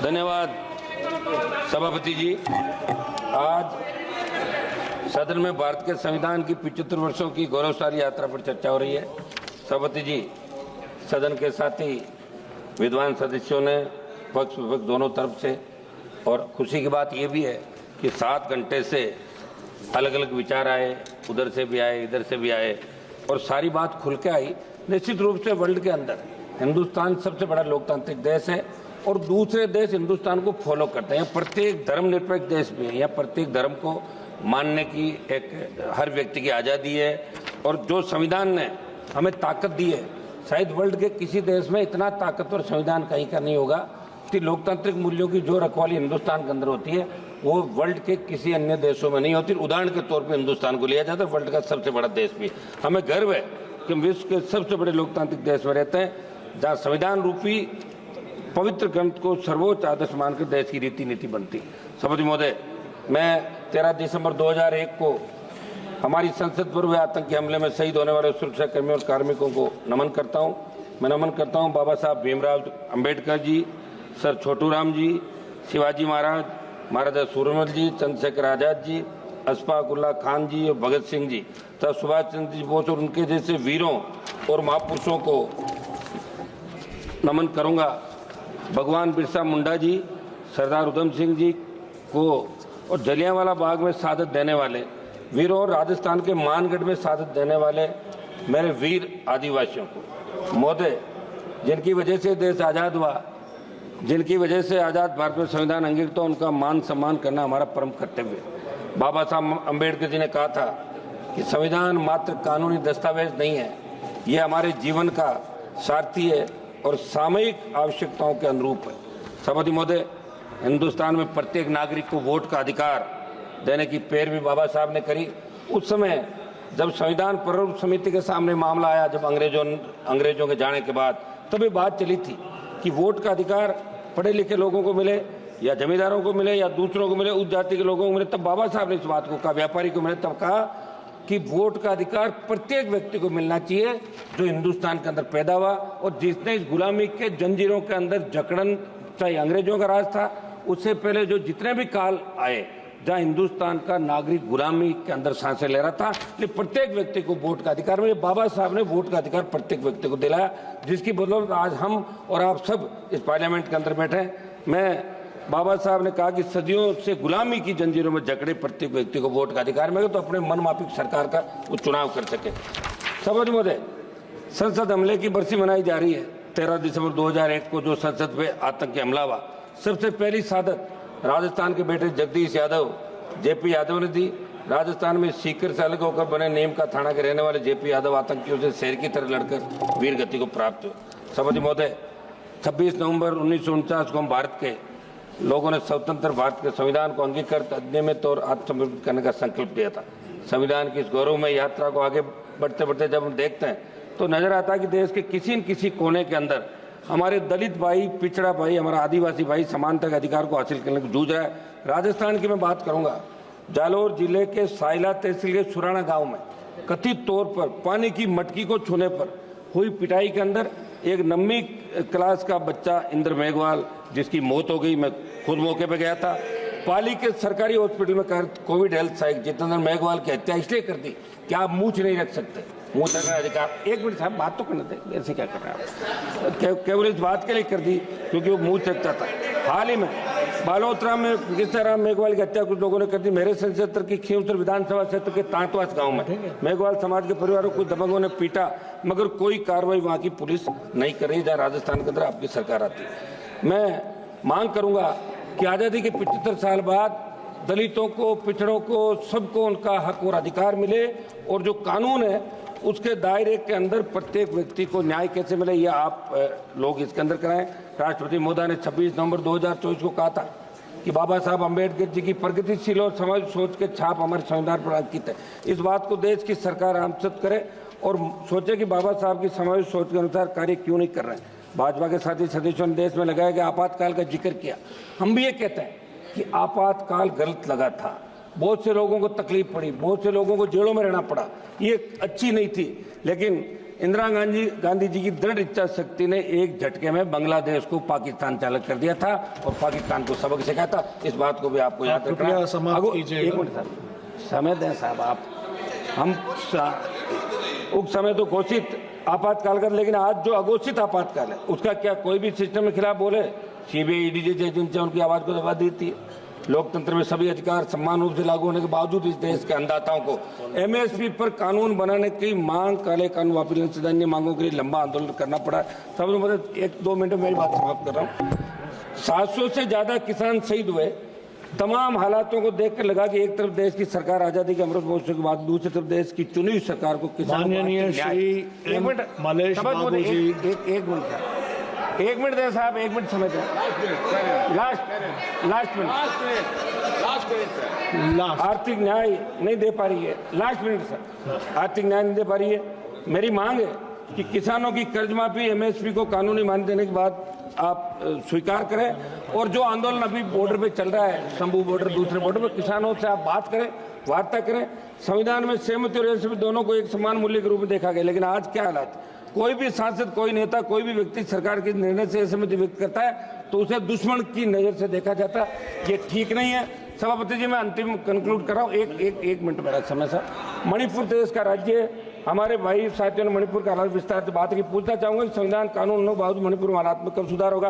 धन्यवाद सभापति जी। आज सदन में भारत के संविधान की 75 वर्षों की गौरवशाली यात्रा पर चर्चा हो रही है। सभापति जी, सदन के साथी विद्वान सदस्यों ने पक्ष विपक्ष दोनों तरफ से, और खुशी की बात यह भी है कि 7 घंटे से अलग अलग विचार आए, उधर से भी आए, इधर से भी आए, और सारी बात खुल के आई। निश्चित रूप से वर्ल्ड के अंदर हिंदुस्तान सबसे बड़ा लोकतांत्रिक देश है और दूसरे देश हिंदुस्तान को फॉलो करते हैं। प्रत्येक धर्मनिरपेक्ष देश में या प्रत्येक धर्म को मानने की एक हर व्यक्ति की आज़ादी है, और जो संविधान ने हमें ताकत दी है, शायद वर्ल्ड के किसी देश में इतना ताकतवर संविधान कहीं का नहीं होगा कि लोकतांत्रिक मूल्यों की जो रखवाली हिंदुस्तान के अंदर होती है वो वर्ल्ड के किसी अन्य देशों में नहीं होती। उदाहरण के तौर पर हिंदुस्तान को लिया जाता है, वर्ल्ड का सबसे बड़ा देश भी। हमें गर्व है कि हम विश्व के सबसे बड़े लोकतांत्रिक देश में रहते हैं, जहाँ संविधान रूपी पवित्र ग्रंथ को सर्वोच्च आदर्श मानकर देश की रीति नीति बनती। सभापति महोदय, मैं 13 दिसंबर 2001 को हमारी संसद पर हुए आतंकी हमले में शहीद होने वाले सुरक्षा कर्मियों और कार्मिकों को नमन करता हूं। मैं नमन करता हूं बाबा साहब भीमराव अंबेडकर जी, सर छोटू राम जी, शिवाजी महाराज, महाराजा सूरजमल जी, चंद्रशेखर आजाद जी, अशफाक उल्लाह खान जी और भगत सिंह जी तथा सुभाष चंद्र जी बोस और उनके जैसे वीरों और महापुरुषों को नमन करूंगा। भगवान बिरसा मुंडा जी, सरदार उधम सिंह जी को और जलियांवाला बाग में शहादत देने वाले वीरों और राजस्थान के मानगढ़ में शहादत देने वाले मेरे वीर आदिवासियों को। महोदय, जिनकी वजह से देश आज़ाद हुआ, जिनकी वजह से आज़ाद भारत में संविधान अंगीकृत, उनका मान सम्मान करना हमारा परम कर्तव्य है। बाबा साहब अम्बेडकर जी ने कहा था कि संविधान मात्र कानूनी दस्तावेज नहीं है, ये हमारे जीवन का सारथी है और सामयिक आवश्यकताओं के अनुरूप है। सभापति महोदय, हिंदुस्तान में प्रत्येक नागरिक को वोट का अधिकार देने की पैरवी बाबा साहब ने करी। उस समय जब संविधान प्रारूप समिति के सामने मामला आया, जब अंग्रेजों के जाने के बाद, तभी बात चली थी कि वोट का अधिकार पढ़े लिखे लोगों को मिले या जमींदारों को मिले या दूसरों को मिले, उस जाति के लोगों को मिले। तब बाबा साहब ने इस बात को कहा, व्यापारी को मिले, तब कहा कि वोट का अधिकार प्रत्येक व्यक्ति को मिलना चाहिए जो हिंदुस्तान के अंदर पैदा हुआ और जिसने इस गुलामी के जंजीरों के अंदर जकड़न, चाहे अंग्रेजों का राज था, उससे पहले जो जितने भी काल आए जहाँ हिंदुस्तान का नागरिक गुलामी के अंदर सांसें ले रहा था, लेकिन प्रत्येक व्यक्ति को वोट का अधिकार मिले। बाबा साहब ने वोट का अधिकार प्रत्येक व्यक्ति को दिलाया, जिसकी बदौलत आज हम और आप सब इस पार्लियामेंट के अंदर बैठे हैं। मैं बाबा साहब ने कहा कि सदियों से गुलामी की जंजीरों में जकड़े प्रत्येक व्यक्ति को वोट का अधिकार मिले तो अपने मनमाफिक सरकार का वो चुनाव कर सके। सभापति महोदय, संसद हमले की बरसी मनाई जा रही है। 13 दिसंबर 2001 को जो संसद पे आतंकी हमला हुआ, सबसे पहली शहादत राजस्थान के बेटे जगदीश यादव, जेपी यादव ने दी। राजस्थान में सीकर से अलग होकर बने नीम का थाना के रहने वाले जेपी यादव आतंकियों से शेर की तरह लड़कर वीर गति को प्राप्त हुए। सभापति महोदय, 26 नवंबर 1949 को हम भारत के लोगों ने स्वतंत्र भारत के संविधान को अंगीकृत, अधिनियमित और आत्मसमर्पित करने का संकल्प लिया था। संविधान की इस गौरवमय यात्रा को आगे बढ़ते बढ़ते जब हम देखते हैं तो नजर आता है कि देश के किसी न किसी कोने के अंदर हमारे दलित भाई, पिछड़ा भाई, हमारा आदिवासी भाई समानता के अधिकार को हासिल करने को जूझ रहा है। राजस्थान की मैं बात करूंगा, जालौर जिले के साइला तहसील के सुराना गांव में कथित तौर पर पानी की मटकी को छूने पर हुई पिटाई के अंदर एक 9वीं क्लास का बच्चा इंद्र मेघवाल, जिसकी मौत हो गई। मैं खुद मौके पर गया था। पाली के सरकारी हॉस्पिटल में कोविड हेल्थ सहायक जितेंद्र मेघवाल की हत्या इसलिए कर दी कि आप मूछ नहीं रख सकते, मुंह तक अधिकार। एक मिनट साहब, बात तो करने दें, ऐसे क्या कर रहे हैं आप? केवल इस बात के लिए कर दी क्योंकि वो मुंह सकता था। हाल ही में बालोतरा में किस्ताराम मेघवाल की हत्या कुछ लोगों ने कर दी। मेरे संसद क्षेत्र की खींवसर विधानसभा क्षेत्र के तांतवास गांव में मेघवाल समाज के परिवारों को दबंगों ने पीटा, मगर कोई कार्रवाई वहां की पुलिस नहीं कर रही, जहाँ राजस्थान के अंदर आपकी सरकार आती है। मैं मांग करूंगा कि आज़ादी के 75 साल बाद दलितों को, पिछड़ों को, सबको उनका हक और अधिकार मिले, और जो कानून है उसके दायरे के अंदर प्रत्येक व्यक्ति को न्याय कैसे मिले, यह आप लोग इसके अंदर कराएं। राष्ट्रपति महोदय ने 26 नवंबर 2024 को कहा था कि बाबा साहब अम्बेडकर जी की प्रगतिशील और समाज सोच के छाप हमारे संविधान पर अंकित है। इस बात को देश की सरकार आमसद करे और सोचे कि बाबा साहब की समाज सोच के अनुसार कार्य क्यों नहीं कर रहे हैं। भाजपा के साथी सदस्यों ने देश में लगाया गया आपातकाल का जिक्र किया। हम भी ये कहते हैं कि आपातकाल गलत लगा था, बहुत से लोगों को तकलीफ पड़ी, बहुत से लोगों को जेलों में रहना पड़ा, ये अच्छी नहीं थी, लेकिन इंदिरा गांधी जी की दृढ़ इच्छा शक्ति ने एक झटके में बांग्लादेश को पाकिस्तान चालक कर दिया था और पाकिस्तान को सबक सिखाया था। इस बात को भी आपको याद रखना है। एक मिनट साहब, समय दें साहब आप। हम उस समय तो घोषित आपातकाल कर, लेकिन आज जो अघोषित आपातकाल है उसका क्या कोई भी सिस्टम के खिलाफ बोले? सीबीआई ईडी जैसी एजेंसियां उनकी आवाज को दबा देती है। लोकतंत्र में सभी अधिकार समान रूप से लागू होने के बावजूद इस देश के अन्नदाताओं को एमएसपी पर कानून बनाने की मांग, काले कानून वापस सदैन्य मांगों के लिए लंबा आंदोलन करना पड़ा। सब मतलब 1-2 मिनट में मेरी बात समाप्त कर रहा हूँ। 700 से ज्यादा किसान शहीद हुए। तमाम हालातों को देखकर लगा कि एक तरफ देश की सरकार आजादी के अमृत महोत्सव के बाद, दूसरी तरफ देश की चुनी हुई सरकार को किसान माननीय श्री मलेश बाबू जी, एक मिनट दें साहब, 1 मिनट समय दें। लास्ट मिनट आर्थिक न्याय नहीं दे पा रही है। लास्ट मिनट सर, आर्थिक न्याय नहीं दे पा रही है। मेरी मांग है कि किसानों की कर्ज माफी, एमएसपी को कानूनी मान्यता देने के बाद आप स्वीकार करें। और जो आंदोलन अभी बॉर्डर पे चल रहा है, शंभू बॉर्डर, दूसरे बॉर्डर पे, किसानों से आप बात करें, वार्ता करें। संविधान में सहमति और असहमति दोनों को एक समान मूल्य के रूप में देखा गया, लेकिन आज क्या हालात? कोई भी सांसद, कोई नेता, कोई भी व्यक्ति सरकार के निर्णय से असहमति व्यक्त करता है तो उसे दुश्मन की नजर से देखा जाता है। ये ठीक नहीं है। सभापति जी, मैं अंतिम कंक्लूड कर रहा हूँ। एक मिनट मेरा समय सर। मणिपुर देश का राज्य है। हमारे भाई साथियों ने मणिपुर का हालात विस्तार से बात की। पूछना चाहूंगा कि संविधान कानून होने के बावजूद मणिपुर में हालात में कब सुधार होगा?